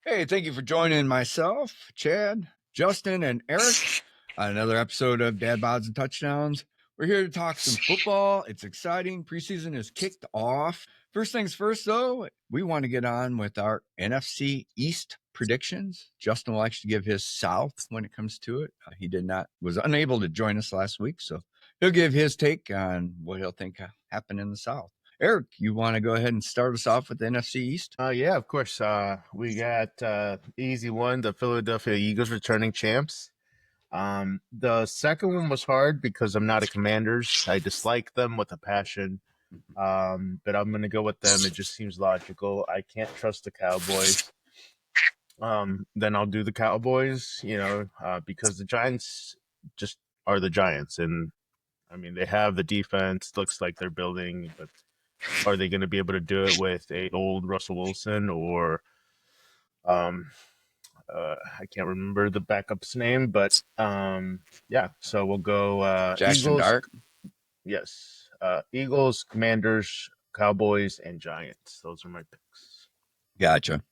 Hey, thank you for joining myself, Chad, Justin, and Eric on another episode of Dad Bods and Touchdowns. We're here to talk some football. It's exciting. Preseason is kicked off. First things first, though, we want to get on with our NFC East predictions. Justin will actually give his South when it comes to it. He was unable to join us last week, so he'll give his take on what he'll think happened in the South. Eric, you want to go ahead and start us off with the NFC East? Yeah, of course. We got easy one, the Philadelphia Eagles returning champs. The second one was hard because I'm not a Commanders. I dislike them with a passion. But I'm gonna go with them. It just seems logical. I can't trust the Cowboys. Then I'll do the Cowboys, because the Giants just are the Giants. And I mean, they have the defense, looks like they're building, but are they going to be able to do it with a old Russell Wilson or um, I can't remember the backup's name, but yeah. So we'll go Jackson Eagles. Dart. Yes, Eagles, Commanders, Cowboys, and Giants. Those are my picks. Gotcha.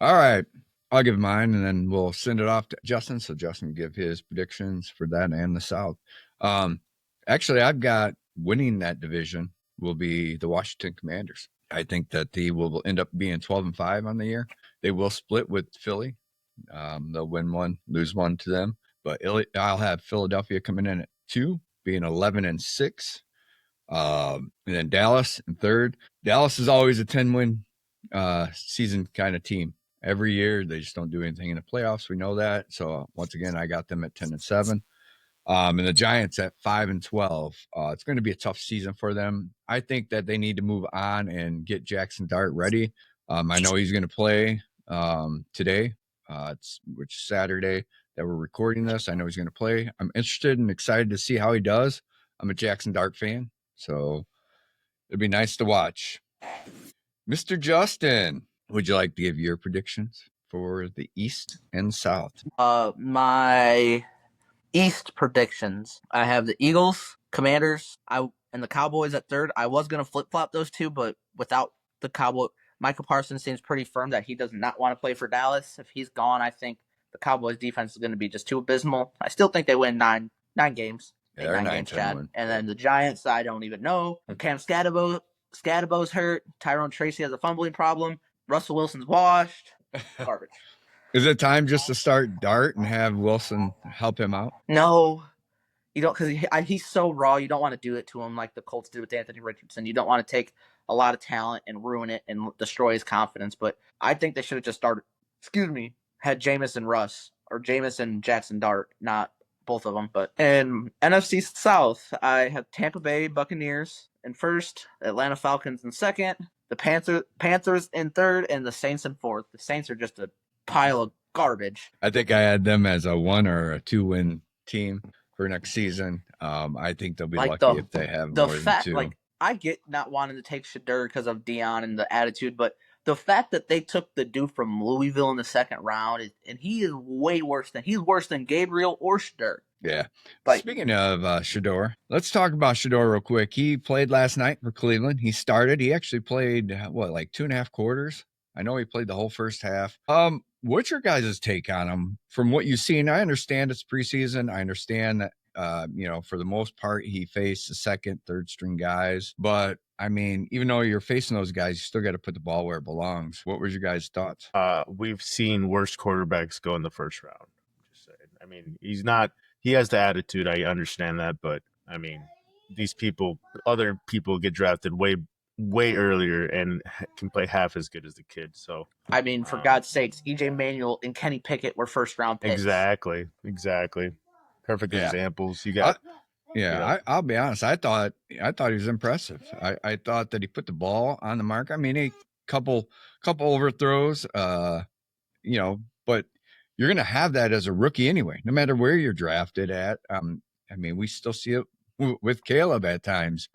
All right. I'll give mine and then we'll send it off to Justin. So Justin can give his predictions for that and the South. Actually, I've got winning that division will be the Washington Commanders. I think that they will end up being 12-5 on the year. They will split with Philly. They'll win one, lose one to them. But I'll have Philadelphia coming in at 2, being 11-6. And then Dallas in 3rd. Dallas is always a 10-win season kind of team. Every year they just don't do anything in the playoffs. We know that. So once again, I got them at 10-7. And the Giants at 5-12. It's going to be a tough season for them. I think that they need to move on and get Jackson Dart ready. I know he's going to play today, which is Saturday that we're recording this. I know he's going to play. I'm interested and excited to see how he does. I'm a Jackson Dart fan, so it'd be nice to watch. Mr. Justin, would you like to give your predictions for the East and South? My East predictions. I have the Eagles, Commanders, and the Cowboys at 3rd. I was gonna flip flop those two, but without the Cowboy, Michael Parsons seems pretty firm that he does not want to play for Dallas. If he's gone, I think the Cowboys defense is going to be just too abysmal. I still think they win nine games. Yeah, they're 9 games, Chad. win. And then the Giants, I don't even know. Cam Scadabo's hurt. Tyrone Tracy has a fumbling problem. Russell Wilson's washed. Garbage. Is it time just to start Dart and have Wilson help him out? No, you don't, because he's so raw. You don't want to do it to him like the Colts did with Anthony Richardson. You don't want to take a lot of talent and ruin it and destroy his confidence. But I think they should have just started. Had Jameis Russ or Jameis Jackson Dart, not both of them. But in NFC South, I have Tampa Bay Buccaneers in 1st, Atlanta Falcons in 2nd, the Panthers in 3rd, and the Saints in 4th. The Saints are just a pile of garbage. I think I had them as a 1 or a 2-win team for next season. I think they'll be lucky if they have more than 2. I get not wanting to take Shedeur because of Dion and the attitude, but the fact that they took the dude from Louisville in the 2nd round, and he is he's worse than Gabriel or Shedeur. Yeah. Speaking of Shedeur, let's talk about Shedeur real quick. He played last night for Cleveland. He started. He actually played, like 2.5 quarters? I know he played the whole first half. What's your guys' take on him from what you've seen? I understand it's preseason. I understand that, for the most part, he faced the 2nd, 3rd string guys. But, I mean, even though you're facing those guys, you still got to put the ball where it belongs. What was your guys' thoughts? We've seen worse quarterbacks go in the first round. Just saying. I mean, he has the attitude. I understand that. But, I mean, other people get drafted way earlier and can play half as good as the kid. So I mean, for God's sakes, EJ Manuel and Kenny Pickett were 1st-round picks. Exactly. Perfect examples. You got. I'll be honest. I thought he was impressive. I thought that he put the ball on the mark. I mean, a couple overthrows. But you're going to have that as a rookie anyway, no matter where you're drafted at. I mean, we still see it with Caleb at times.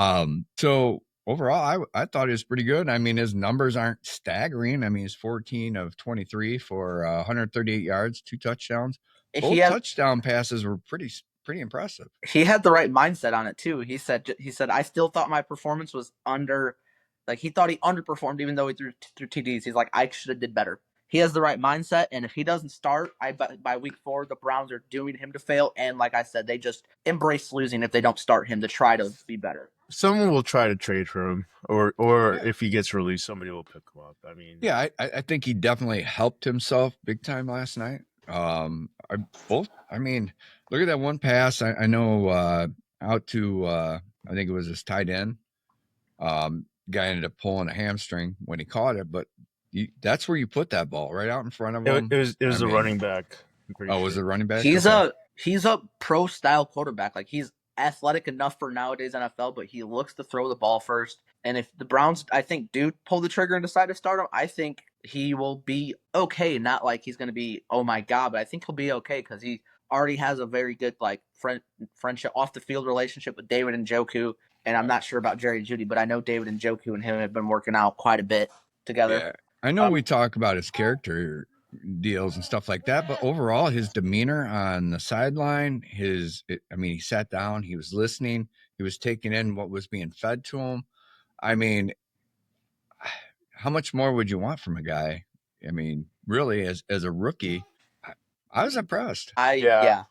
So overall, I thought he was pretty good. I mean, his numbers aren't staggering. I mean, he's 14 of 23 for 138 yards, 2 touchdowns. Both touchdown passes were pretty impressive. He had the right mindset on it too. He said I still thought my performance was under, like he thought he underperformed even though he threw TDs. He's like, I should have did better. he has the right mindset, and if he doesn't start, by week 4, the Browns are doomed him to fail. And like I said, they just embrace losing if they don't start him to try to be better. Someone will try to trade for him, or if he gets released, somebody will pick him up. I mean, Yeah, I think he definitely helped himself big time last night. I mean, look at that one pass. I know out to I think it was his tight end. Guy ended up pulling a hamstring when he caught it, but that's where you put that ball, right out in front of him. it was a running back. Was it running back? He's a pro style quarterback. Like, he's athletic enough for nowadays NFL, but he looks to throw the ball first. And if the Browns, I think, do pull the trigger and decide to start him, I think he will be okay. Not like he's going to be, oh my God, but I think he'll be okay because he already has a very good friendship, off the field relationship with David Njoku. And I'm not sure about Jerry Jeudy, but I know David Njoku and him have been working out quite a bit together. Yeah. I know we talk about his character deals and stuff like that, but overall, his demeanor on the sideline, he sat down, he was listening, he was taking in what was being fed to him. I mean, how much more would you want from a guy? I mean, really, as a rookie, I was impressed. Yeah.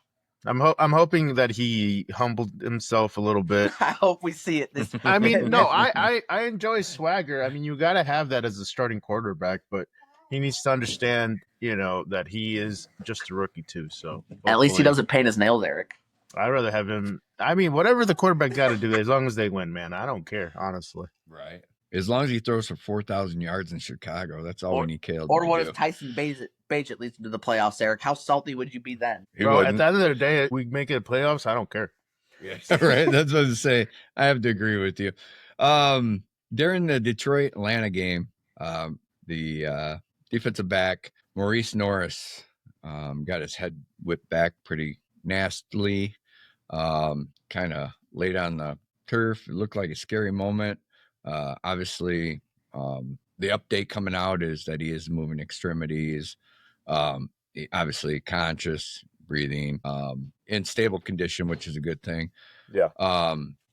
I'm hoping that he humbled himself a little bit. I hope we see it this. I mean, no, I enjoy swagger. I mean, you got to have that as a starting quarterback, but he needs to understand, that he is just a rookie too. So at least he doesn't paint his nails, Eric. I'd rather have him. I mean, whatever the quarterback got to do, as long as they win, man, I don't care, honestly. Right. As long as he throws for 4,000 yards in Chicago, that's all we need Caleb Or to what do. if Tyson Bagent leads into the playoffs, Eric? How salty would you be then? Bro, at the end of the day, we make it playoffs. I don't care. Yes. Right. That's what I was saying. I have to agree with you. During the Detroit-Atlanta game, the defensive back, Maurice Norris, got his head whipped back pretty nastily, kind of laid on the turf. It looked like a scary moment. Obviously, the update coming out is that he is moving extremities, obviously conscious, breathing, in stable condition, which is a good thing. Yeah.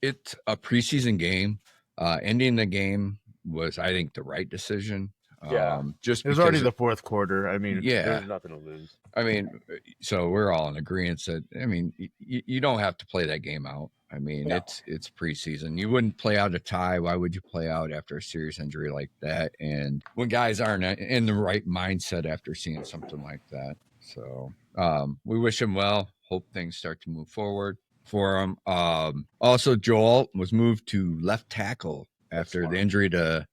It's a preseason game. Ending the game was, I think, the right decision. Yeah. Just it was already the fourth quarter. I mean, yeah, there's nothing to lose. I mean, so we're all in agreement that, I mean, you don't have to play that game out. I mean, no. It's preseason. You wouldn't play out a tie. Why would you play out after a serious injury like that? And when guys aren't in the right mindset after seeing something like that. So we wish him well. Hope things start to move forward for him. Also, Joel was moved to left tackle after the injury to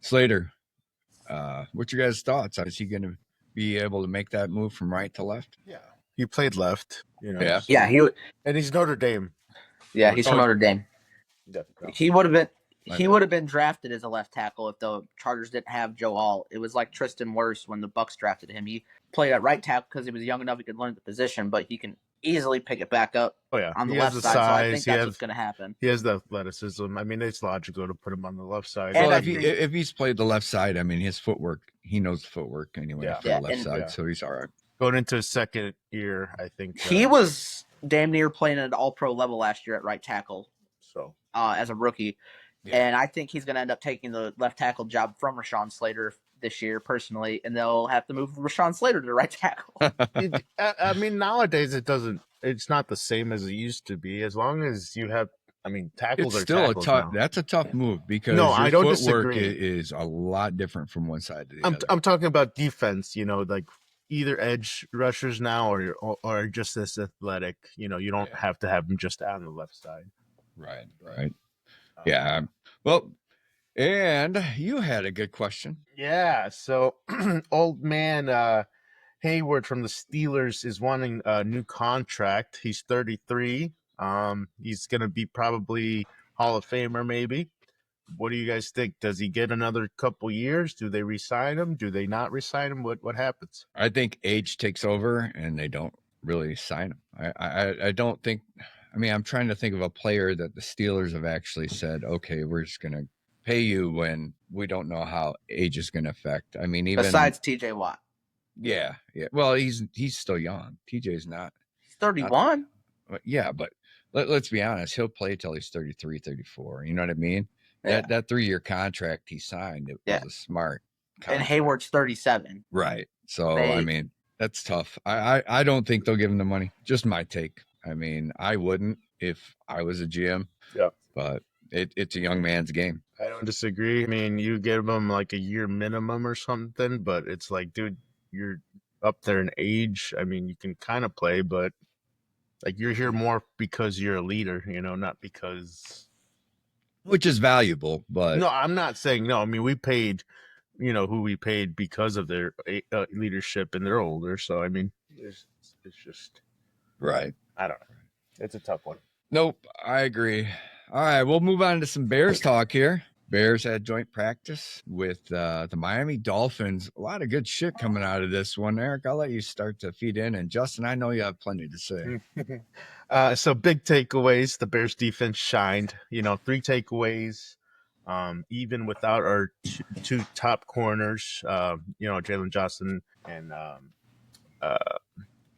Slater. What's your guys' thoughts? Is he going to be able to make that move from right to left? Yeah. He played left. Yeah. Yeah. And he's Notre Dame. Yeah, he's from Notre Dame. He would have been drafted as a left tackle if the Chargers didn't have Joel. It was like Tristan Wirfs when the Bucs drafted him. He played at right tackle because he was young enough he could learn the position, but he can easily pick it back up on the left side. So I think that's what's going to happen. He has the athleticism. I mean, it's logical to put him on the left side. Well, if he's played the left side, I mean, his footwork, he knows the footwork anyway for the left side, so he's all right. Going into his second year, I think. He was damn near playing at an all-pro level last year at right tackle. So as a rookie. Yeah. And I think he's going to end up taking the left tackle job from Rashawn Slater this year, personally, and they'll have to move Rashawn Slater to right tackle. I mean, nowadays it's not the same as it used to be. As long as you have, tackles it's are still tackles a tough. now. That's a tough move because I don't footwork disagree. is a lot different from one side to the other. I'm talking about defense. like either edge rushers now or just this athletic. You don't have to have them just on the left side. Right. Yeah. Well, and you had a good question. Yeah. So old man Hayward from the Steelers is wanting a new contract. He's 33. He's going to be probably Hall of Famer maybe. What do you guys think? Does he get another couple years? Do they re-sign him? Do they not re-sign him? What happens? I think age takes over and they don't really sign him. I don't think – I mean, I'm trying to think of a player that the Steelers have actually said, okay, we're just going to pay you when we don't know how age is going to affect. I mean, even besides TJ Watt. Yeah. Well, he's still young. TJ's not. He's 31. Yeah, but let's be honest. He'll play till he's 33, 34. You know what I mean? Yeah. That 3-year contract he signed, it was a smart And Hayward's 37. Right. So, I mean, that's tough. I don't think they'll give him the money. Just my take. I mean, I wouldn't if I was a GM. Yeah. But it's a young man's game. I don't disagree. I mean, you give him like a year minimum or something, but it's like, dude, you're up there in age. I mean, you can kind of play, but like you're here more because you're a leader, not because. Which is valuable, but. No, I'm not saying no. I mean, we paid, who we paid because of their leadership, and they're older. So, I mean, it's just. Right. I don't know. It's a tough one. Nope, I agree. All right, we'll move on to some Bears talk here. Bears had joint practice with the Miami Dolphins. A lot of good shit coming out of this one. Eric, I'll let you start to feed in. And Justin, I know you have plenty to say. So big takeaways. The Bears defense shined. 3 takeaways. Even without our two top corners, Jalen Johnson and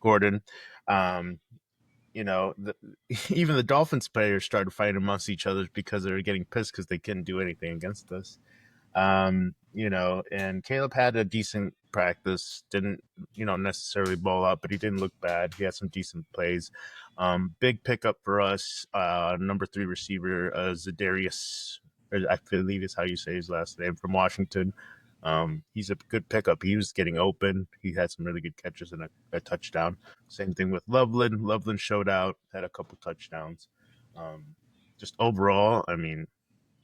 Gordon. Even the Dolphins players started fighting amongst each other because they were getting pissed because they couldn't do anything against us. And Caleb had a decent practice, didn't, necessarily ball out, but he didn't look bad. He had some decent plays. Big pickup for us, number 3 receiver, Zadarius, I believe is how you say his last name, from Washington. He's a good pickup. He was getting open. He had some really good catches and a touchdown. Same thing with Loveland. Loveland showed out, had a couple touchdowns. Just overall, I mean,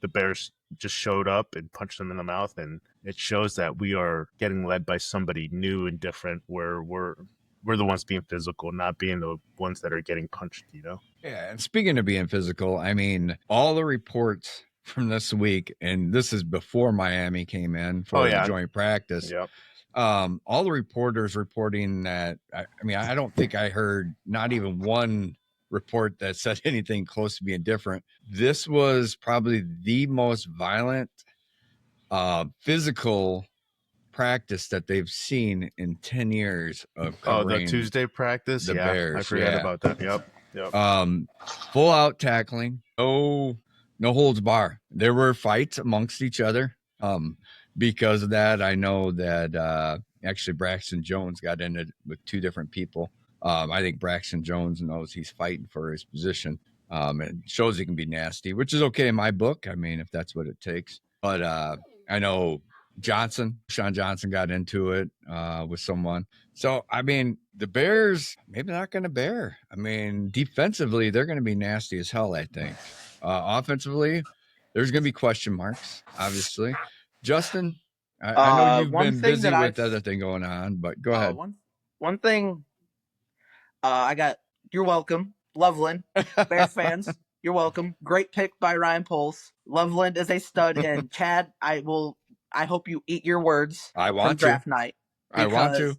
the Bears just showed up and punched them in the mouth, and it shows that we are getting led by somebody new and different, where we're the ones being physical, not being the ones that are getting punched, Yeah, and speaking of being physical, I mean, all the reports from this week, and this is before Miami came in for the joint practice. Yep. All the reporters reporting that, I don't think I heard not even one report that said anything close to being different. This was probably the most violent, physical practice that they've seen in 10 years of covering the Tuesday practice. The Bears. I forgot about that. Yep. Full out tackling. No holds bar. There were fights amongst each other. Because of that, I know that actually Braxton Jones got in it with 2 different people. I think Braxton Jones knows he's fighting for his position. And shows he can be nasty, which is okay in my book. I mean, if that's what it takes. But I know Sean Johnson got into it with someone. So, I mean, the Bears, maybe not going to bear. I mean, defensively, they're going to be nasty as hell, I think. Offensively, there's going to be question marks, obviously. Justin, I know you've been busy with the other thing going on, but go ahead. One thing I got, you're welcome, Loveland, Bears fans, you're welcome. Great pick by Ryan Poles. Loveland is a stud, and Chad, I hope you eat your words from draft night. I want to.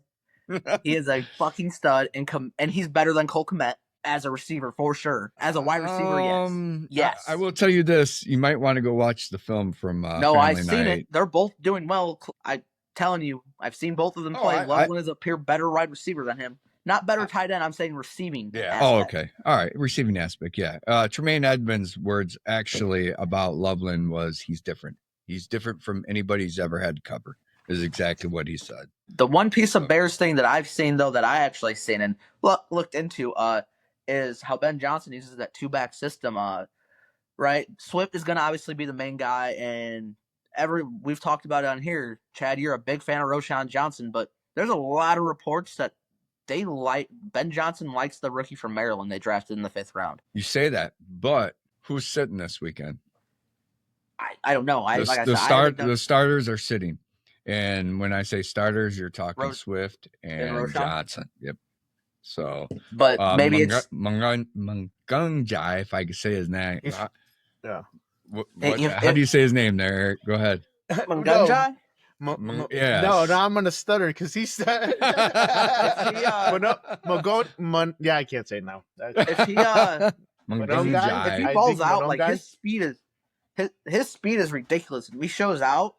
He is a fucking stud, and he's better than Cole Kmet as a receiver for sure. As a wide receiver, yes. I will tell you this: you might want to go watch the film from. I've seen it. They're both doing well. I'm telling you, I've seen both of them play. Loveland is a pure better wide receiver than him. Not better tight end. I'm saying receiving. Yeah. Aspect. Okay. All right. Receiving aspect. Yeah. Tremaine Edmonds' words actually about Loveland was he's different. He's different from anybody he's ever had to cover. Is exactly what he said. The one piece of Bears thing that I've seen, though, that I actually seen and looked into, is how Ben Johnson uses that 2-back system. Right, Swift is going to obviously be the main guy, and we've talked about it on here. Chad, you're a big fan of Roschon Johnson, but there's a lot of reports that Ben Johnson likes the rookie from Maryland they drafted in the 5th round. You say that, but who's sitting this weekend? I don't know. The starters are sitting. And when I say starters, you're talking Swift and Johnson. Yep. So, but maybe it's Mungunjai, if I could say his name. Yeah. How do you say his name there, Eric? Go ahead. Mungunjai? Yes. No, I'm going to stutter because he said. Yeah, I can't say it now. If he balls out, like his speed is ridiculous. If he shows out,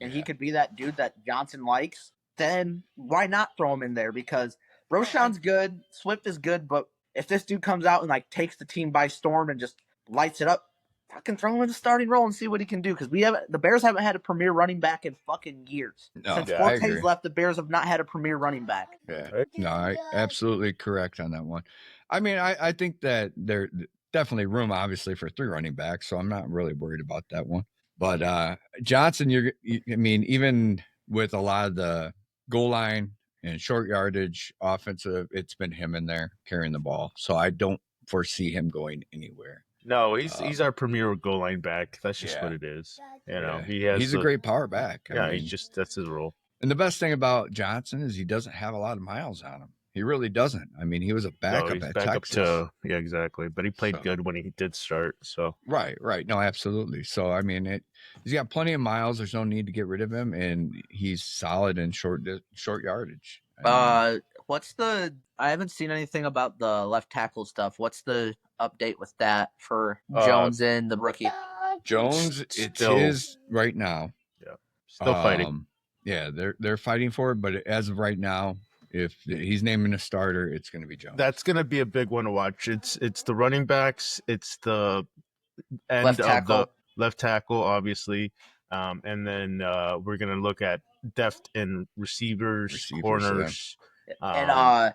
and he could be that dude that Johnson likes, then why not throw him in there? Because Roschon's good, Swift is good, but if this dude comes out and takes the team by storm and just lights it up, fucking throw him in the starting role and see what he can do, because the Bears haven't had a premier running back in fucking years. No, Since I agree. Forte's left, the Bears have not had a premier running back. Yeah, no, I absolutely correct on that one. I mean, I think that there definitely room, obviously, for 3 running backs, so I'm not really worried about that one. But Johnson, I mean, even with a lot of the goal line and short yardage offensive, it's been him in there carrying the ball, so I don't foresee him going anywhere. No, he's our premier goal line back. That's just what it is. You know, he's a great power back. I mean, that's his role. And the best thing about Johnson is he doesn't have a lot of miles on him. He really doesn't. I mean, he was a backup at Texas. Yeah, exactly. But he played good when he did start. So right. No, absolutely. So I mean, he's got plenty of miles. There's no need to get rid of him, and he's solid in short yardage. I haven't seen anything about the left tackle stuff. What's the update with that for Jones and the rookie? Jones, it's his right now. Yeah, still fighting. Yeah, they're fighting for it, but as of right now, if he's naming a starter, it's going to be Jones. That's going to be a big one to watch. It's the running backs, it's the end of the left tackle, obviously, and then we're going to look at depth in receivers corners, and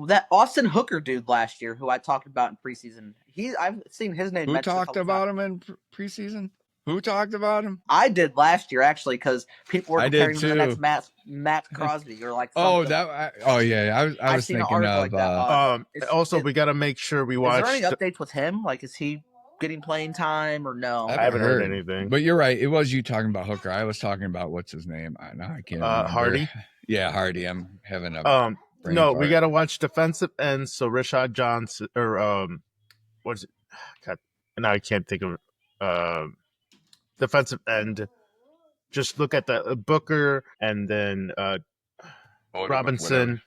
that Austin Hooker dude last year, who I talked about in preseason. I've seen his name. Who talked about him in preseason? Who talked about him? I did last year, actually, because people were comparing him to the next Matt Crosby or like. Yeah, I was thinking of. Like also, we got to make sure we watch. Is there any updates with him? Like, is he getting playing time or no? I haven't heard anything. But you're right. It was you talking about Hooker. I was talking about what's his name. I can't remember. Hardy. Yeah, Hardy. I'm having a. No, we got to watch defensive ends. So Rashad Johnson or what is it? God, now I can't think of defensive end. Just look at the Booker and then Robinson.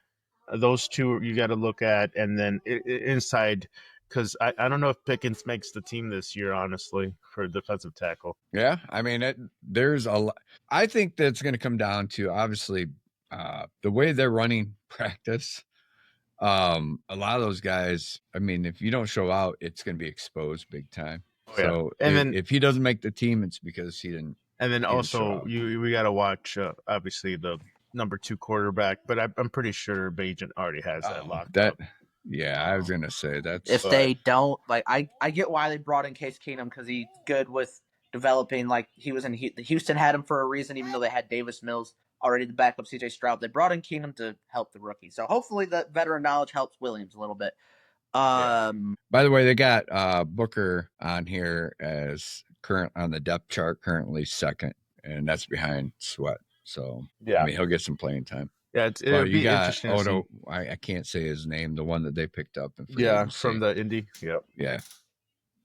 Those two you got to look at, and then inside, because I don't know if Pickens makes the team this year, honestly, for defensive tackle. Yeah, I mean, there's a lot. I think that's going to come down to obviously the way they're running practice. A lot of those guys, I mean, if you don't show out, it's going to be exposed big time. So if he doesn't make the team, it's because he didn't. And then also we got to watch obviously the number 2 quarterback, but I'm pretty sure Bajan already has that locked up. Yeah, I was gonna say that. If they don't, like, I get why they brought in Case Keenum, because he's good with developing. Like, he was in Houston, had him for a reason, even though they had Davis Mills already the backup CJ Stroud. They brought in Keenum to help the rookie, so hopefully the veteran knowledge helps Williams a little bit. By the way, they got Booker on here as current on the depth chart, currently second, and that's behind Sweat. So I mean, he'll get some playing time. Yeah, it'll be interesting. Odo, I can't say his name, the one that they picked up. From the Indy. Yep. Yeah.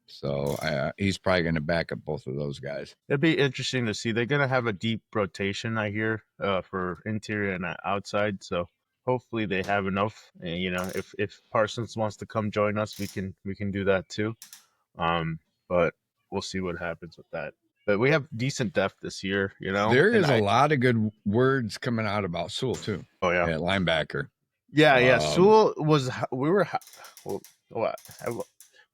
So he's probably going to back up both of those guys. It'd be interesting to see. They're going to have a deep rotation, I hear, for interior and outside. So hopefully they have enough. And, you know, if Parsons wants to come join us, we can do that too. But we'll see what happens with that. But we have decent depth this year, you know. There is a lot of good words coming out about Sewell too. Oh yeah, linebacker. Yeah. Sewell was.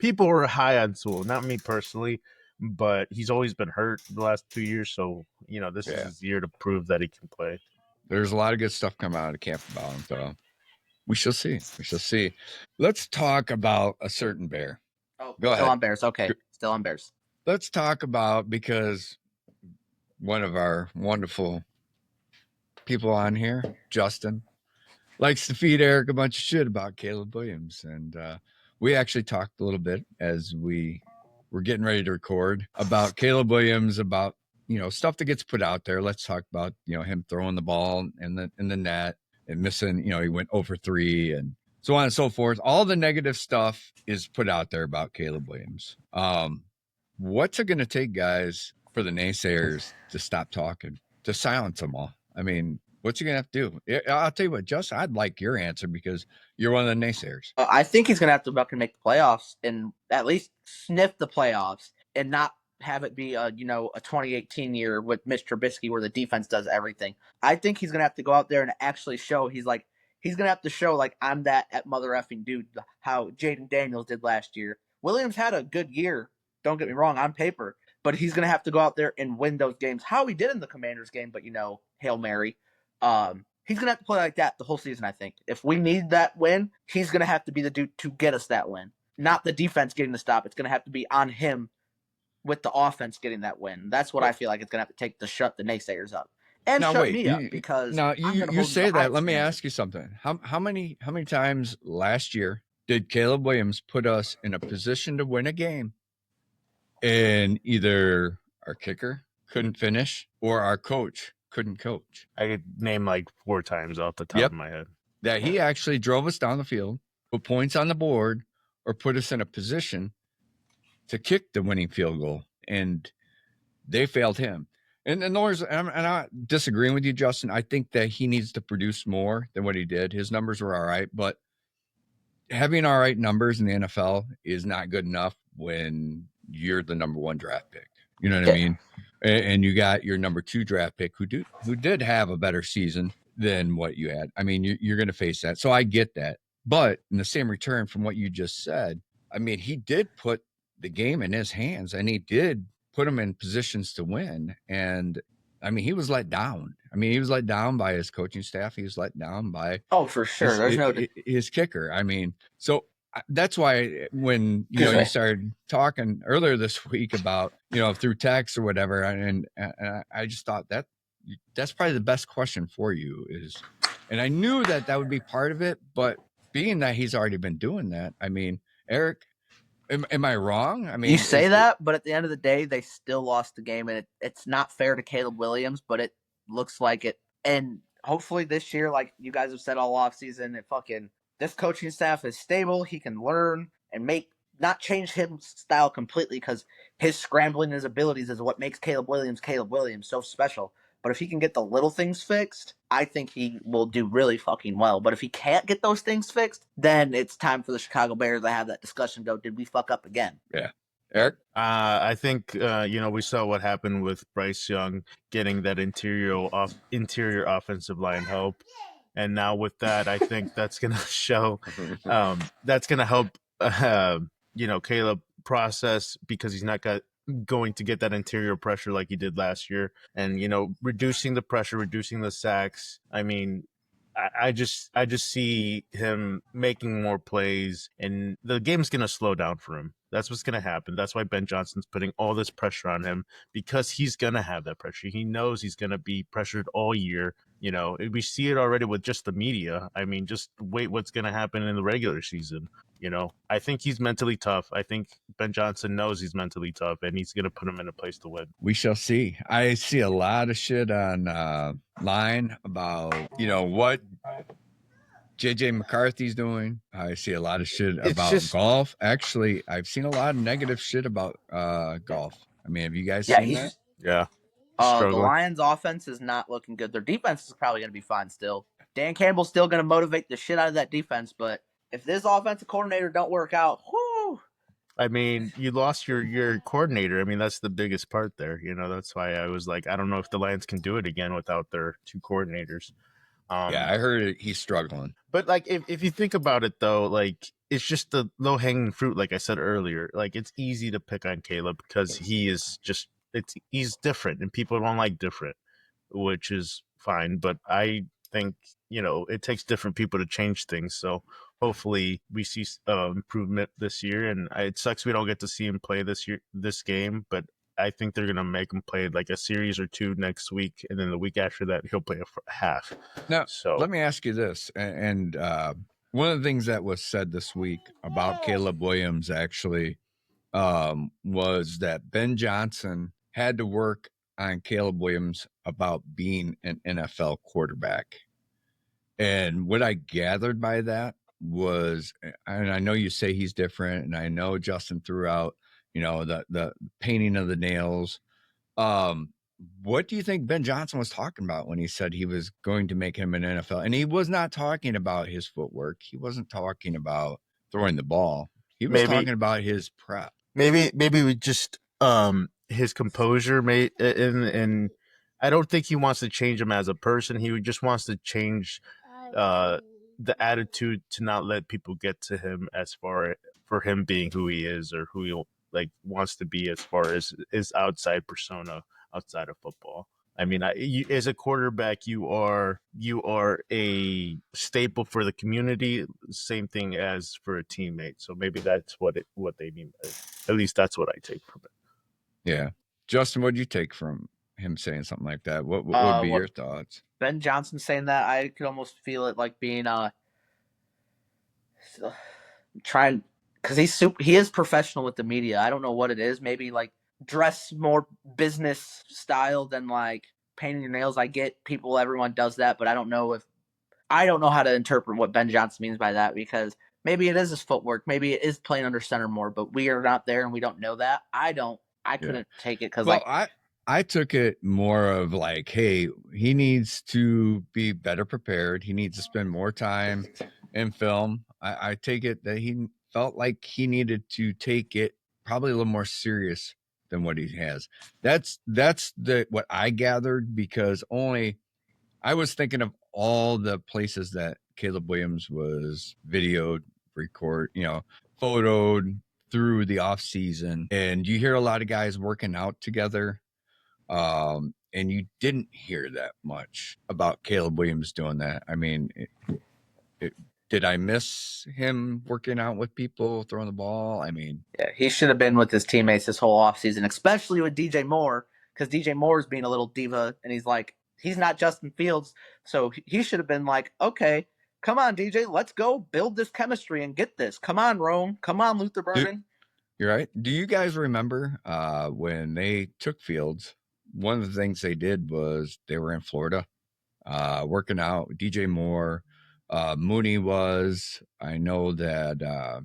People were high on Sewell, not me personally, but he's always been hurt the last 2 years. So you know, this is his year to prove that he can play. There's a lot of good stuff coming out of camp about him, so we shall see. Let's talk about a certain Bear. Oh, go ahead. Still on Bears. Okay, still on Bears. Let's talk about, because one of our wonderful people on here, Justin, likes to feed Eric a bunch of shit about Caleb Williams. And we actually talked a little bit as we were getting ready to record about Caleb Williams, about, you know, stuff that gets put out there. Let's talk about, you know, him throwing the ball in the net and missing, you know, he went over 3 and so on and so forth. All the negative stuff is put out there about Caleb Williams. What's it going to take, guys, for the naysayers to stop talking, to silence them all? I mean, what's he going to have to do? I'll tell you what, Justin, I'd like your answer because you're one of the naysayers. I think he's going to have to fucking make the playoffs and at least sniff the playoffs and not have it be a 2018 year with Mitch Trubisky where the defense does everything. I think he's going to have to go out there and actually show he's going to have to show, like, I'm that mother effing dude, how Jaden Daniels did last year. Williams had a good year Don't get me wrong, on paper. But he's going to have to go out there and win those games. How he did in the Commanders game, but, Hail Mary. He's going to have to play like that the whole season, I think. If we need that win, he's going to have to be the dude to get us that win. Not the defense getting the stop. It's going to have to be on him with the offense getting that win. That's what I feel like it's going to have to take to shut the naysayers up. And Now shut wait, me up, because you say that. Let me ask you something. How many times last year did Caleb Williams put us in a position to win a game, and either our kicker couldn't finish or our coach couldn't coach? I could name like 4 times off the top of my head. That he actually drove us down the field, put points on the board, or put us in a position to kick the winning field goal, and they failed him. And I'm not disagreeing with you, Justin. I think that he needs to produce more than what he did. His numbers were all right, but having all right numbers in the NFL is not good enough when you're the number 1 draft pick. You know what I mean? And you got your number 2 draft pick who did have a better season than what you had. I mean, you're going to face that. So I get that. But in the same return from what you just said, I mean, he did put the game in his hands, and he did put him in positions to win. And I mean, he was let down. I mean, he was let down by his coaching staff. He was let down by for sure. His kicker. I mean, so that's why when you started talking earlier this week about through text or whatever, and I just thought that's probably the best question for you is, and I knew that would be part of it, but being that he's already been doing that, I mean, Eric. Am I wrong? I mean, you say that, but at the end of the day, they still lost the game, and it's not fair to Caleb Williams, but it looks like it. And hopefully this year, like you guys have said all offseason, this coaching staff is stable. He can learn and not change his style completely, because his scrambling, his abilities is what makes Caleb Williams so special. But if he can get the little things fixed, I think he will do really fucking well. But if he can't get those things fixed, then it's time for the Chicago Bears to have that discussion. Did we fuck up again? Yeah. Eric? I think, we saw what happened with Bryce Young getting that interior offensive line help. And now with that, I think that's going to show, that's going to help, Caleb process, because he's not going to get that interior pressure like he did last year, and reducing the pressure, reducing the sacks. I mean, I just see him making more plays, and the game's going to slow down for him. That's what's going to happen. That's why Ben Johnson's putting all this pressure on him, because he's going to have that pressure. He knows he's going to be pressured all year. We see it already with just the media. I mean, just wait what's going to happen in the regular season. I think he's mentally tough. I think Ben Johnson knows he's mentally tough, and he's going to put him in a place to win. We shall see. I see a lot of shit on line about, what JJ McCarthy's doing. I see a lot of shit about golf. Actually, I've seen a lot of negative shit about golf. I mean, have you guys seen that? Yeah. The Lions' offense is not looking good. Their defense is probably going to be fine still. Dan Campbell's still going to motivate the shit out of that defense, but if this offensive coordinator don't work out, whoo! I mean, you lost your coordinator. I mean, that's the biggest part there. That's why I was like, I don't know if the Lions can do it again without their 2 coordinators. Yeah, I heard he's struggling. But like, if you think about it though, like, it's just the low hanging fruit. Like I said earlier, like, it's easy to pick on Caleb because he's different, and people don't like different, which is fine. But I think it takes different people to change things. So hopefully we see improvement this year. And it sucks we don't get to see him play this game, but I think they're gonna make him play like a series or 2 next week, and then the week after that he'll play a half. Now, let me ask you this, and one of the things that was said this week about Caleb Williams actually was that Ben Johnson had to work on Caleb Williams about being an NFL quarterback. And what I gathered by that was, and I know you say he's different, and I know Justin threw out, the painting of the nails. What do you think Ben Johnson was talking about when he said he was going to make him an NFL? And he was not talking about his footwork. He wasn't talking about throwing the ball. He was talking about his prep. Maybe we just his composure and I don't think he wants to change him as a person. He just wants to change the attitude to not let people get to him as far for him being who he is or who wants to be as far as his outside persona outside of football. I mean, as a quarterback, you are a staple for the community. Same thing as for a teammate. So maybe that's what they mean. At least that's what I take from it. Yeah, Justin, what do you take from him saying something like that? What would be your thoughts? Ben Johnson saying that, I could almost feel it like being trying, because he is professional with the media. I don't know what it is. Maybe like dress more business style than like painting your nails. I get everyone does that, but I don't know how to interpret what Ben Johnson means by that, because maybe it is his footwork. Maybe it is playing under center more, but we are not there and we don't know that. I couldn't take it because I took it more of like, hey, he needs to be better prepared. He needs to spend more time in film. I take it that he felt like he needed to take it probably a little more serious than what he has. That's what I gathered, because I was thinking of all the places that Caleb Williams was videoed, photoed through the off season, and you hear a lot of guys working out together. And you didn't hear that much about Caleb Williams doing that. I mean, did I miss him working out with people, throwing the ball? I mean, yeah, he should have been with his teammates this whole offseason, especially with DJ Moore, because DJ Moore is being a little diva, and he's not Justin Fields, so he should have been like, okay, come on, DJ, let's go build this chemistry and get this. Come on, Rome. Come on, Luther Burden. You're right. Do you guys remember when they took Fields? One of the things they did was they were in Florida working out. DJ Moore, Mooney was. I know that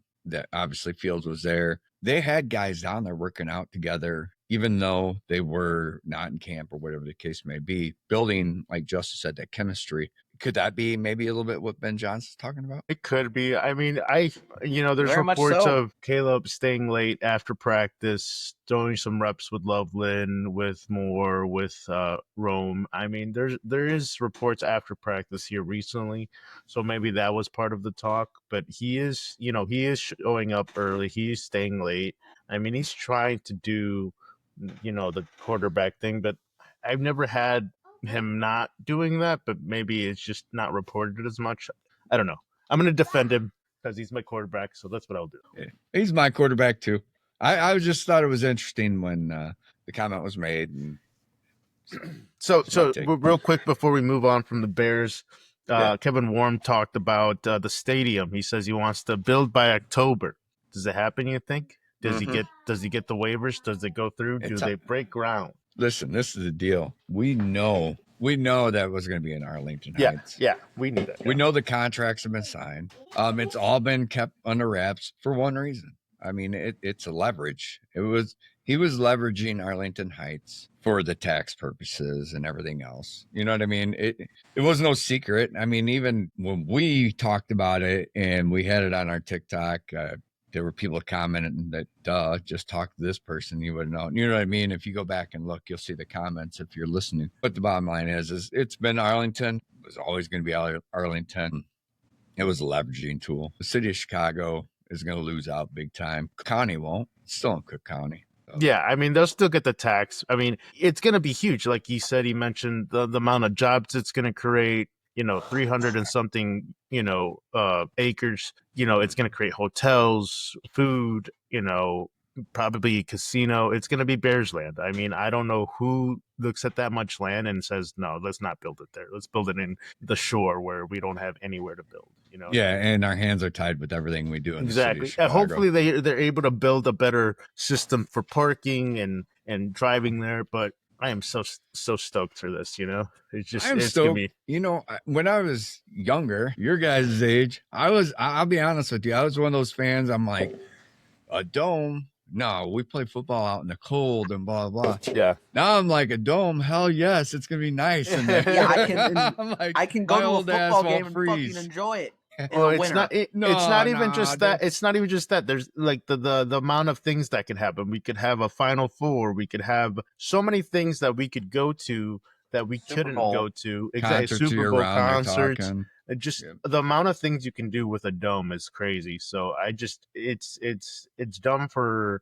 obviously Fields was there. They had guys down there working out together, even though they were not in camp or whatever the case may be, building, like Justin said, that chemistry. Could that be maybe a little bit what Ben Johnson's talking about? It could be. I mean, there's Very much reports so. of Caleb staying late after practice, doing some reps with Loveland, with Moore, with Rome. I mean, there is reports after practice here recently, so maybe that was part of the talk. But he is showing up early. He is staying late. I mean, he's trying to do, the quarterback thing, but I've never had him not doing that, but maybe it's just not reported as much. I don't know. I'm going to defend him because he's my quarterback, so that's what I'll do. Yeah, he's my quarterback too. I just thought it was interesting when the comment was made. And so real quick before we move on from the Bears, Kevin Warm talked about the stadium. He says he wants to build by October. Does it happen, you think? Does he get the waivers? Does it go through? Do they break ground? Listen, this is the deal. We know that was going to be in Arlington Heights. Yeah, we knew that. Yeah. We know the contracts have been signed. It's all been kept under wraps for one reason. I mean, it's a leverage. He was leveraging Arlington Heights for the tax purposes and everything else. You know what I mean? It was no secret. I mean, even when we talked about it and we had it on our TikTok, there were people commenting that, just talk to this person, you would know. You know what I mean? If you go back and look, you'll see the comments if you're listening. But the bottom line is it's been Arlington. It was always going to be Arlington. It was a leveraging tool. The city of Chicago is going to lose out big time. County won't. It's still in Cook County. So. Yeah, I mean, they'll still get the tax. I mean, it's going to be huge. Like he said, he mentioned the amount of jobs it's going to create. 300 and something, acres, it's going to create hotels, food, probably a casino. It's going to be Bears land. I mean, I don't know who looks at that much land and says, no, let's not build it there. Let's build it in the shore where we don't have anywhere to build, Yeah, and our hands are tied with everything we do in exactly. the city of Chicago. Hopefully they're able to build a better system for parking and driving there, but I am so stoked for this, It's just I'm stoked. When I was younger, your guys' age, I'll be honest with you, I was one of those fans. I'm like, a dome? No, we play football out in the cold and blah blah. Yeah. Now I'm like, a dome? Hell yes, it's gonna be nice in there. Yeah, I can go to a football game and fucking enjoy it. Well, it's not even just that. It's not even just that. There's like the amount of things that could happen. We could have a Final Four. We could have so many things that we could go to that we couldn't go to. Exactly, Super Bowl concerts. Just the amount of things you can do with a dome is crazy. So it's dumb for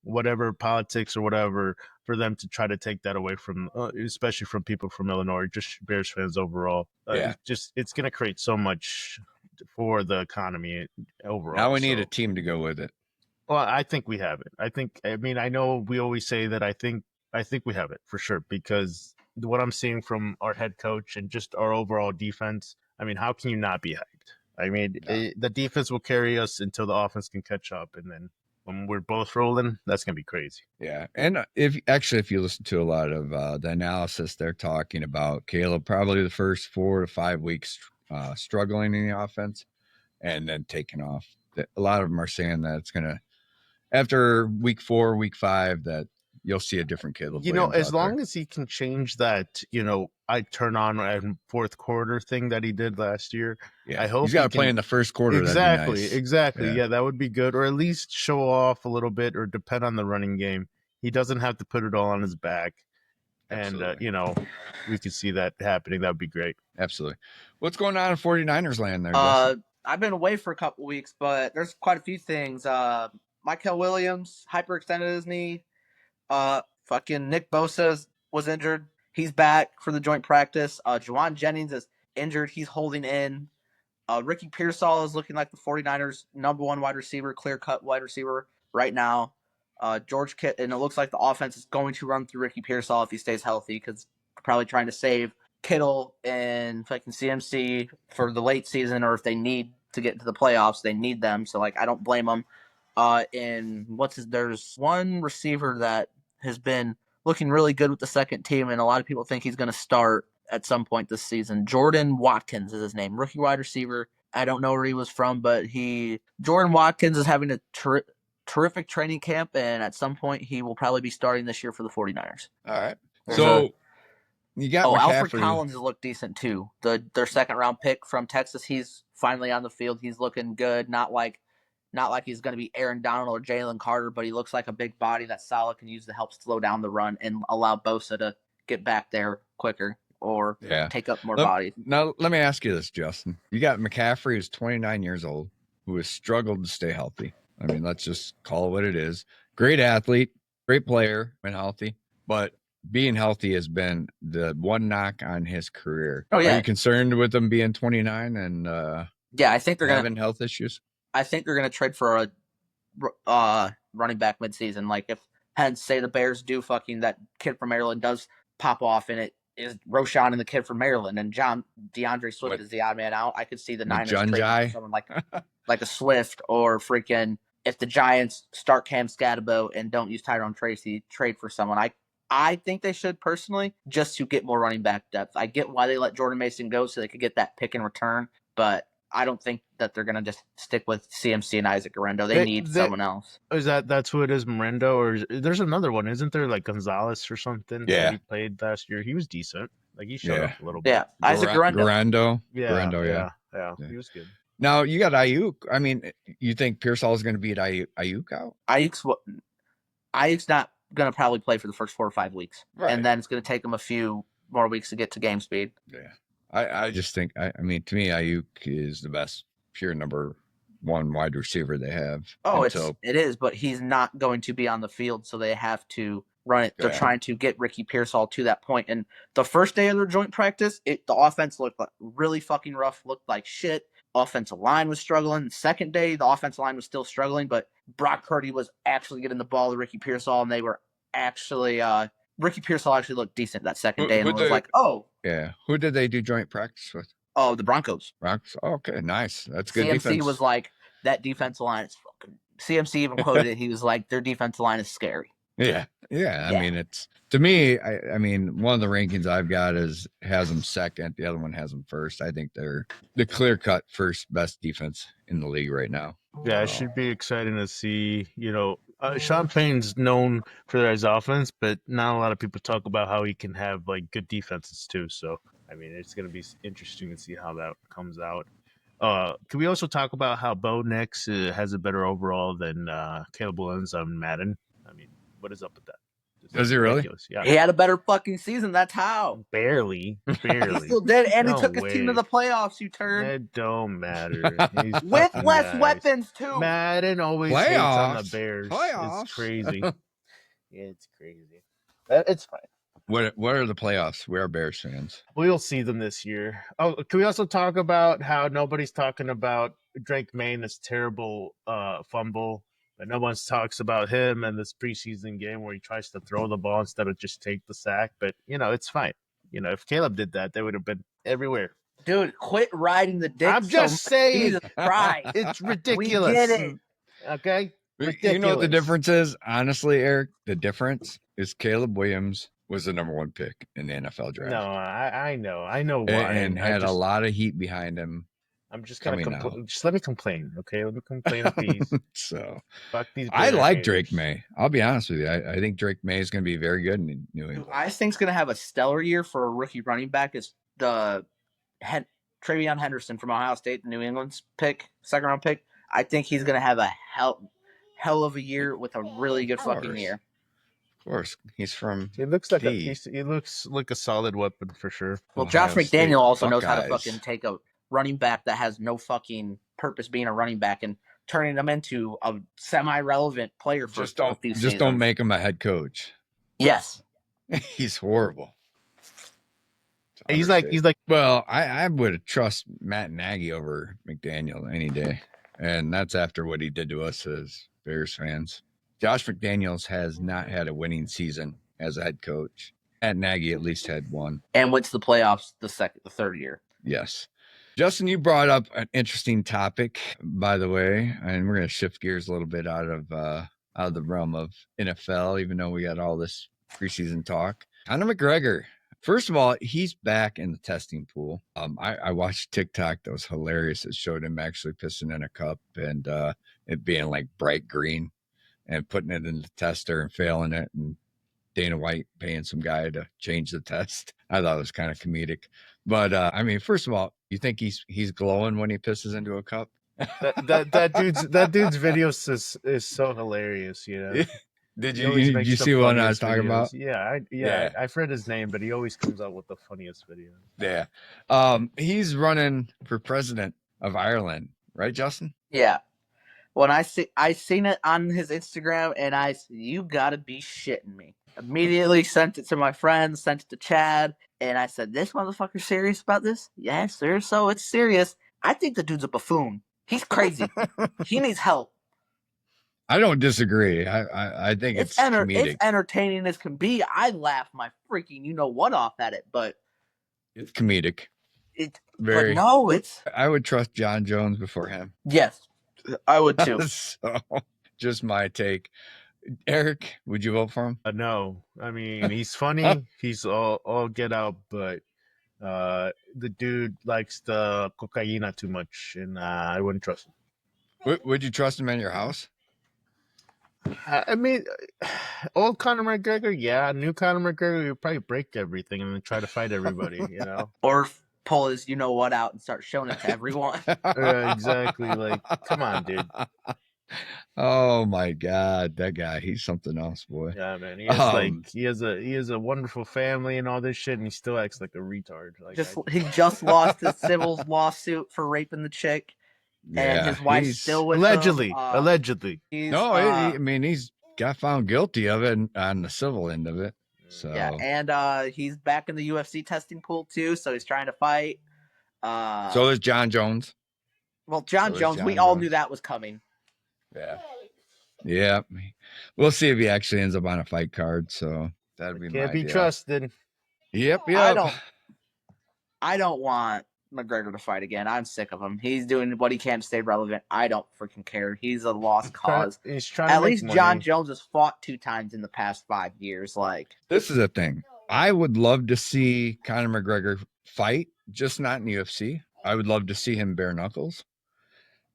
whatever politics or whatever, for them to try to take that away from, especially from people from Illinois, just Bears fans overall. It's going to create so much for the economy overall. Now we need a team to go with it. Well, I think we have it. I know we always say that. I think we have it for sure, because what I'm seeing from our head coach and just our overall defense, I mean, how can you not be hyped? I mean, the defense will carry us until the offense can catch up, and then when we're both rolling, that's going to be crazy. Yeah, and if you listen to a lot of the analysis, they're talking about Caleb probably the first 4 to 5 weeks struggling in the offense and then taking off. A lot of them are saying that it's going to, after week 4, week 5, that you'll see a different Caleb. As long as he can change that, I turn on and fourth quarter thing that he did last year. Yeah, I hope he's got to play in the first quarter. Exactly, nice. Exactly. Yeah, that would be good, or at least show off a little bit, or depend on the running game. He doesn't have to put it all on his back. Absolutely. And we could see that happening. That would be great. Absolutely. What's going on in 49ers land there, Justin? I've been away for a couple weeks, but there's quite a few things. Michael Williams hyperextended his knee. Fucking Nick Bosa was injured. He's back for the joint practice. Juwan Jennings is injured. He's holding in. Ricky Pearsall is looking like the 49ers' number 1 wide receiver, clear-cut wide receiver right now. George Kittle, and it looks like the offense is going to run through Ricky Pearsall if he stays healthy, because probably trying to save Kittle and fucking CMC for the late season, or if they need to get into the playoffs, they need them. So, I don't blame them. And there's one receiver that has been looking really good with the second team, and a lot of people think he's going to start at some point this season. Jordan Watkins is his name, rookie wide receiver. I don't know where he was from, but Jordan Watkins is having a terrific training camp, and at some point he will probably be starting this year for the 49ers. All right. So you got McCaffrey. Alfred Collins has looked decent too. Their second round pick from Texas, he's finally on the field. He's looking good. Not like he's going to be Aaron Donald or Jalen Carter, but he looks like a big body that's solid, can use to help slow down the run and allow Bosa to get back there quicker or take up more bodies. Now, let me ask you this, Justin. You got McCaffrey, who's 29 years old, who has struggled to stay healthy. I mean, let's just call it what it is. Great athlete, great player when healthy, but being healthy has been the one knock on his career. Oh, yeah. Are you concerned with him being 29 and I think they're having health issues? I think they're going to trade for a running back midseason. Like, if, hence, say the Bears do fucking that kid from Maryland does pop off, and it is Roshan and the kid from Maryland, and DeAndre Swift is the odd man out, I could see the Niners trading someone like a Swift, or freaking, if the Giants start Cam Scatterbo and don't use Tyrone Tracy, trade for someone. I think they should, personally, just to get more running back depth. I get why they let Jordan Mason go, so they could get that pick and return, but I don't think that they're going to just stick with CMC and Isaac Orlando. They need someone else. That's who it is, Miranda? Or there's another one, isn't there? Like Gonzalez or something? Yeah. He played last year. He was decent. Like, he showed up a little bit. Yeah, Isaac Orlando. Yeah. He was good. Now, you got Ayuk. I mean, you think Pearsall is going to beat Ayuk out? Ayuk's not going to probably play for the first 4 or 5 weeks. Right. And then it's going to take him a few more weeks to get to game speed. Yeah. I just think, I mean, to me, Ayuk is the best pure number 1 wide receiver they have. Oh, it is, but he's not going to be on the field, so they have to run it. They're trying to get Ricky Pearsall to that point. And the first day of their joint practice, the offense looked really fucking rough, looked like shit. Offensive line was struggling. The second day, the offensive line was still struggling, but Brock Purdy was actually getting the ball to Ricky Pearsall, and they were actually Ricky Pearsall actually looked decent that second day, and was like, oh. Yeah. Who did they do joint practice with? Oh, the Broncos. Broncos. Oh, okay, nice. That's good CMC defense. was like, that defensive line is fucking... CMC even quoted it. He was like, their defensive line is scary. Yeah. I mean, it's, to me, I mean, one of the rankings I've got has them second. The other one has them first. I think they're the clear-cut first best defense in the league right now. Yeah, it should be exciting to see. Sean Payne's known for his offense, but not a lot of people talk about how he can have like good defenses too. So, I mean, it's going to be interesting to see how that comes out. Can we also talk about how Bo Nix has a better overall than Caleb Williams on Madden? I mean, what is up with that? Does he really? Yeah. He had a better fucking season. That's how. Barely. He still did, and he took his team to the playoffs, you turd. It don't matter. With less weapons, too. Madden always hates on the Bears. Playoffs. It's crazy. It's crazy. It's fine. What are the playoffs? We are Bears fans. We'll see them this year. Oh, can we also talk about how nobody's talking about Drake May, this terrible fumble, but no one talks about him and this preseason game where he tries to throw the ball instead of just take the sack. But it's fine. If Caleb did that, they would have been everywhere. Dude, quit riding the dick. I'm just saying. Jesus Christ. It's ridiculous. We get it. Okay? Ridiculous. You know what the difference is? Honestly, Eric, the difference is Caleb Williams was the number 1 pick in the NFL draft. No, I know why, and had a lot of heat behind him. I'm just gonna complain. Just let me complain, okay? Let me complain, please. So, fuck these. I like Drake May. I'll be honest with you. I think Drake May is going to be very good in New England. I think he's going to have a stellar year for a rookie running back. Is the Travion Henderson from Ohio State, New England's pick, 2nd round pick. I think he's going to have a hell of a year with a really good fucking year. Of course, he's from. He looks like he looks like a solid weapon for sure. Well, Josh McDaniel also knows how to fucking take a running back that has no fucking purpose being a running back and turning them into a semi-relevant player for just don't make him a head coach. Yes. He's horrible. He's like well, I would trust Matt Nagy over McDaniel any day. And that's after what he did to us as Bears fans. Josh McDaniels has not had a winning season as a head coach. Matt Nagy at least had one. And went to the playoffs the 3rd year. Yes. Justin, you brought up an interesting topic, by the way, and we're going to shift gears a little bit out of the realm of NFL, even though we got all this preseason talk. Conor McGregor. First of all, he's back in the testing pool. I watched TikTok that was hilarious. It showed him actually pissing in a cup and it being like bright green and putting it in the tester and failing it, and Dana White paying some guy to change the test. I thought it was kind of comedic. But I mean, first of all, you think he's glowing when he pisses into a cup? that dude's video is so hilarious, Did you see what I was talking about? Yeah, I've heard his name, but he always comes out with the funniest video. Yeah. He's running for president of Ireland, right, Justin? Yeah. When I seen it on his Instagram, and you gotta be shitting me. Immediately sent it to my friends, sent it to Chad, and I said, "This motherfucker serious about this?" Yes, sir. So it's serious. I think the dude's a buffoon. He's crazy. He needs help. I don't disagree. I think it's comedic. It's entertaining as can be. I laugh my freaking what off at it, but it's comedic. But no, it's. I would trust John Jones before him. Yes, I would too. So, just my take. Eric, would you vote for him? No. I mean, he's funny. He's all get out, but the dude likes the cocaina too much, and I wouldn't trust him. Would you trust him in your house? I mean, old Conor McGregor, yeah. New Conor McGregor, would probably break everything and then try to fight everybody, Or pull his out and start showing it to everyone. Exactly. Like, come on, dude. Oh my God, that guy, he's something else, boy. Yeah, man. He has a wonderful family and all this shit, and he still acts like a retard. Like he just lost his civil lawsuit for raping the chick. And his wife's still with allegedly. him. Allegedly. I mean, he's got found guilty of it on the civil end of it. So yeah, and he's back in the UFC testing pool too, so he's trying to fight. So is John Jones. Well, John Jones, we all knew that was coming. Yeah. We'll see if he actually ends up on a fight card. So that'd be can't be trusted. Yep. I don't want McGregor to fight again. I'm sick of him. He's doing what he can to stay relevant. I don't freaking care. He's a lost cause. He's trying At least John Jones has fought 2 times in the past 5 years. Like, this is the thing. I would love to see Conor McGregor fight, just not in the UFC. I would love to see him bare knuckles.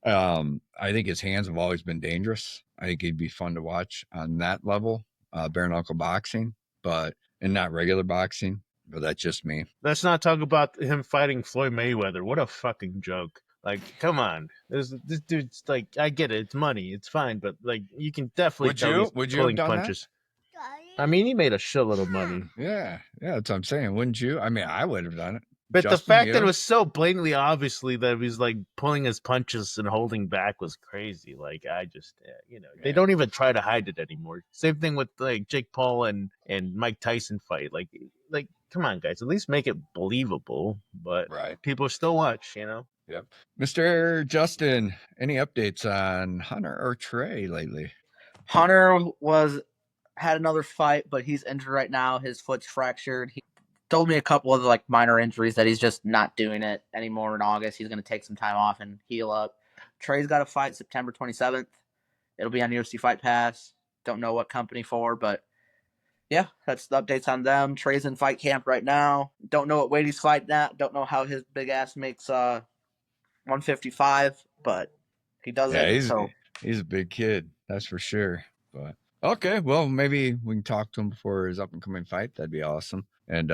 I think his hands have always been dangerous. I think he'd be fun to watch on that level, bare knuckle boxing, and not regular boxing. But that's just me. Let's not talk about him fighting Floyd Mayweather. What a fucking joke. Like, come on. This dude's like, I get it. It's money. It's fine. But, like, you can definitely tell he's pulling punches. That? I mean, he made a shitload of money. Yeah, that's what I'm saying. Wouldn't you? I mean, I would have done it. But the Justin, fact that you? it was so blatantly obviously that he was like pulling his punches and holding back was crazy. Like I just, they don't even try to hide it anymore. Same thing with like Jake Paul and Mike Tyson fight. Like come on, guys, at least make it believable. But Right. people still watch. Yep. Mr. Justin, any updates on Hunter or Trey lately? Hunter had another fight, but he's injured right now. His foot's fractured. He told me a couple of like minor injuries that he's just not doing it anymore in August. He's going to take some time off and heal up. Trey's got a fight September 27th. It'll be on UFC Fight Pass. Don't know what company for, but yeah, that's the updates on them. Trey's in fight camp right now. Don't know what weight he's fighting at. Don't know how his big ass makes 155, but he does Yeah, it. So he's a big kid, that's for sure. But okay, well, maybe we can talk to him before his up and coming fight. That'd be awesome. And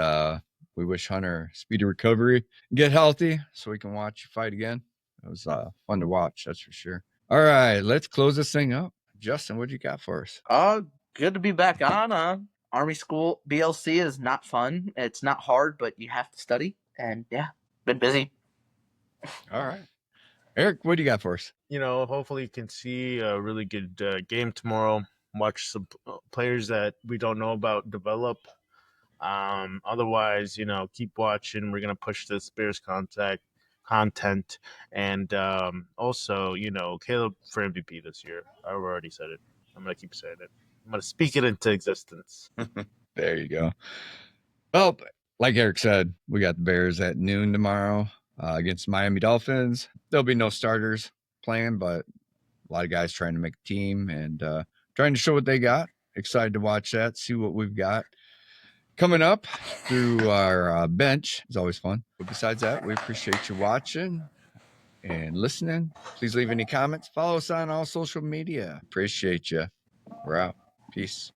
we wish Hunter speedy recovery, get healthy, so we can watch you fight again. It was fun to watch, that's for sure. All right, let's close this thing up. Justin, what you got for us? Good to be back on. Army school BLC is not fun. It's not hard, but you have to study. And yeah, been busy. All right. Eric, what do you got for us? Hopefully you can see a really good game tomorrow. Watch some players that we don't know about develop. Otherwise, keep watching. We're gonna push this Bears content, and also, Caleb for MVP this year. I've already said it. I'm gonna keep saying it. I'm gonna speak it into existence. There you go. Well, like Eric said, we got the Bears at noon tomorrow against Miami Dolphins. There'll be no starters playing, but a lot of guys trying to make a team and trying to show what they got. Excited to watch that, see what we've got coming up through our bench. It's always fun. But besides that, we appreciate you watching and listening. Please leave any comments. Follow us on all social media. Appreciate you. We're out. Peace.